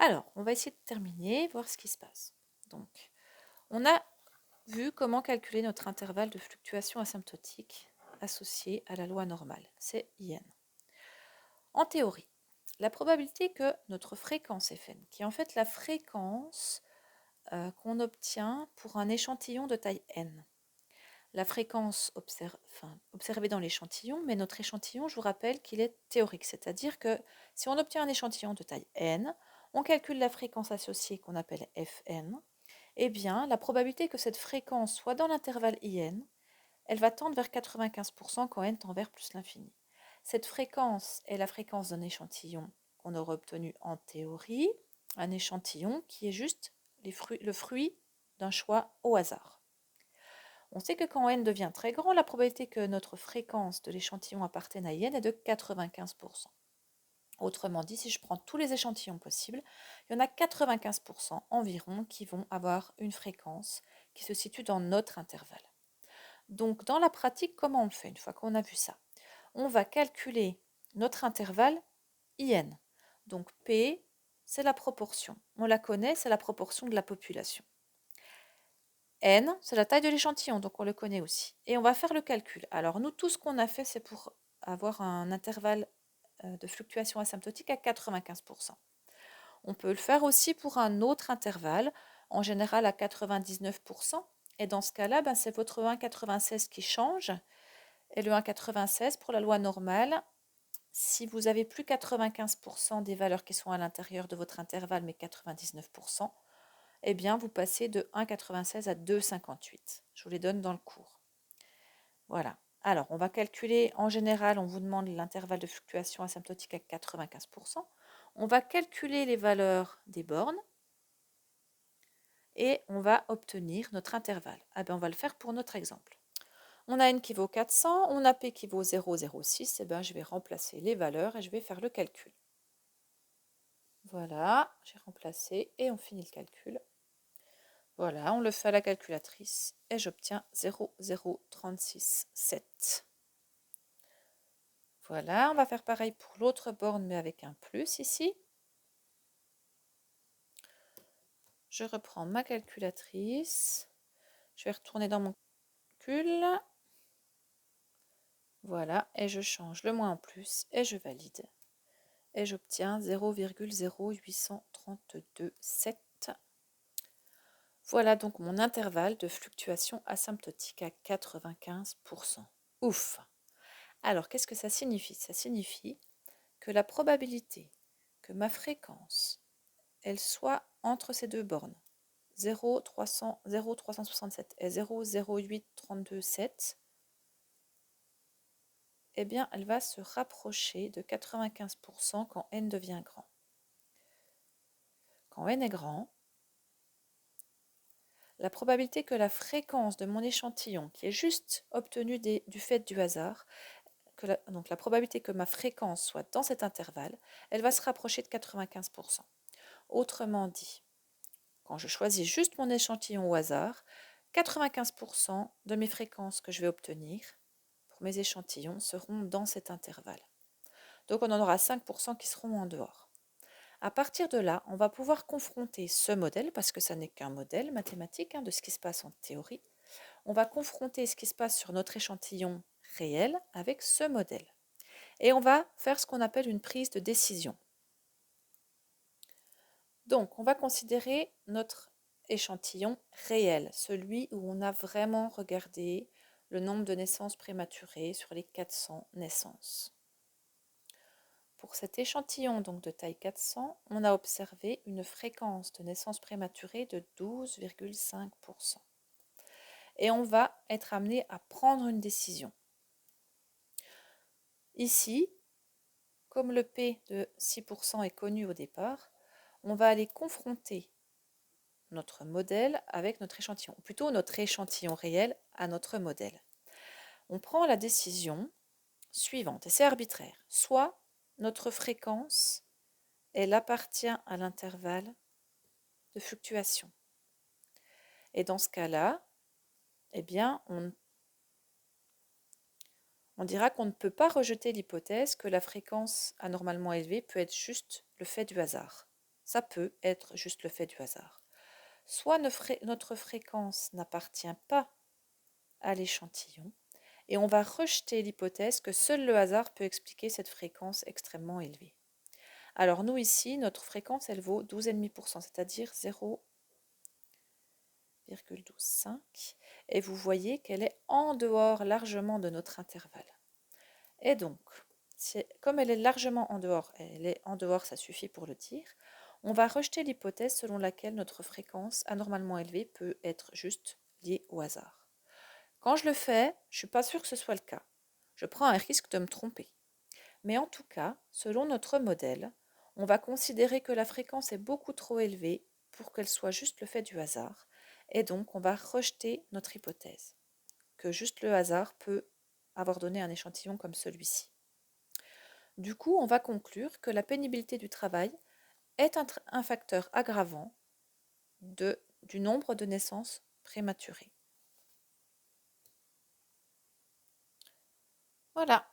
Alors, on va essayer de terminer, voir ce qui se passe. Donc, on a vu comment calculer notre intervalle de fluctuation asymptotique associé à la loi normale, c'est IN. En théorie, la probabilité que notre fréquence Fn, qui est en fait la fréquence qu'on obtient pour un échantillon de taille n, la fréquence observée dans l'échantillon, mais notre échantillon, je vous rappelle qu'il est théorique, c'est-à-dire que si on obtient un échantillon de taille n, on calcule la fréquence associée qu'on appelle Fn, eh bien, la probabilité que cette fréquence soit dans l'intervalle IN, elle va tendre vers 95% quand n tend vers plus l'infini. Cette fréquence est la fréquence d'un échantillon qu'on aurait obtenu en théorie, un échantillon qui est juste le fruit d'un choix au hasard. On sait que quand n devient très grand, la probabilité que notre fréquence de l'échantillon appartienne à IN est de 95%. Autrement dit, si je prends tous les échantillons possibles, il y en a 95% environ qui vont avoir une fréquence qui se situe dans notre intervalle. Donc dans la pratique, comment on le fait une fois qu'on a vu ça? On va calculer notre intervalle IN. Donc P, c'est la proportion. On la connaît, c'est la proportion de la population. N, c'est la taille de l'échantillon, donc on le connaît aussi. Et on va faire le calcul. Alors nous, tout ce qu'on a fait, c'est pour avoir un intervalle de fluctuation asymptotique à 95%. On peut le faire aussi pour un autre intervalle, en général à 99%. Et dans ce cas-là, c'est votre 1,96 qui change. Et le 1,96 pour la loi normale, si vous avez plus 95% des valeurs qui sont à l'intérieur de votre intervalle, mais 99%, eh bien vous passez de 1,96 à 2,58. Je vous les donne dans le cours. Voilà. Alors, on va calculer, en général, on vous demande l'intervalle de fluctuation asymptotique à 95%. On va calculer les valeurs des bornes et on va obtenir notre intervalle. On va le faire pour notre exemple. On a n qui vaut 400, on a p qui vaut 0,06. Je vais remplacer les valeurs et je vais faire le calcul. Voilà, j'ai remplacé et on finit le calcul. Voilà, on le fait à la calculatrice et j'obtiens 0,0367. Voilà, on va faire pareil pour l'autre borne, mais avec un plus ici. Je reprends ma calculatrice. Je vais retourner dans mon calcul. Voilà, et je change le moins en plus et je valide. Et j'obtiens 0,08327. Voilà donc mon intervalle de fluctuation asymptotique à 95%. Ouf! Alors, qu'est-ce que ça signifie? Ça signifie que la probabilité que ma fréquence, elle soit entre ces deux bornes, 0,367 et 0,08327, eh bien, elle va se rapprocher de 95% quand n devient grand. Quand n est grand, la probabilité que la fréquence de mon échantillon, qui est juste obtenue du fait du hasard, donc la probabilité que ma fréquence soit dans cet intervalle, elle va se rapprocher de 95%. Autrement dit, quand je choisis juste mon échantillon au hasard, 95% de mes fréquences que je vais obtenir pour mes échantillons seront dans cet intervalle. Donc on en aura 5% qui seront en dehors. À partir de là, on va pouvoir confronter ce modèle, parce que ça n'est qu'un modèle mathématique de ce qui se passe en théorie. On va confronter ce qui se passe sur notre échantillon réel avec ce modèle. Et on va faire ce qu'on appelle une prise de décision. Donc, on va considérer notre échantillon réel, celui où on a vraiment regardé le nombre de naissances prématurées sur les 400 naissances. Pour cet échantillon donc de taille 400, on a observé une fréquence de naissance prématurée de 12,5%. Et on va être amené à prendre une décision. Ici, comme le P de 6% est connu au départ, on va aller confronter notre modèle avec notre échantillon, ou plutôt notre échantillon réel à notre modèle. On prend la décision suivante, et c'est arbitraire. Soit notre fréquence, elle appartient à l'intervalle de fluctuation. Et dans ce cas-là, eh bien, on dira qu'on ne peut pas rejeter l'hypothèse que la fréquence anormalement élevée peut être juste le fait du hasard. ça peut être juste le fait du hasard. Soit notre fréquence n'appartient pas à l'échantillon, et on va rejeter l'hypothèse que seul le hasard peut expliquer cette fréquence extrêmement élevée. Alors nous ici, notre fréquence, elle vaut 12,5%, c'est-à-dire 0,125, et vous voyez qu'elle est en dehors largement de notre intervalle. Et donc, comme elle est largement en dehors, ça suffit pour le dire, on va rejeter l'hypothèse selon laquelle notre fréquence anormalement élevée peut être juste liée au hasard. Quand je le fais, je ne suis pas sûre que ce soit le cas. Je prends un risque de me tromper. Mais en tout cas, selon notre modèle, on va considérer que la fréquence est beaucoup trop élevée pour qu'elle soit juste le fait du hasard, et donc on va rejeter notre hypothèse, que juste le hasard peut avoir donné un échantillon comme celui-ci. Du coup, on va conclure que la pénibilité du travail est un facteur aggravant du nombre de naissances prématurées. Voilà.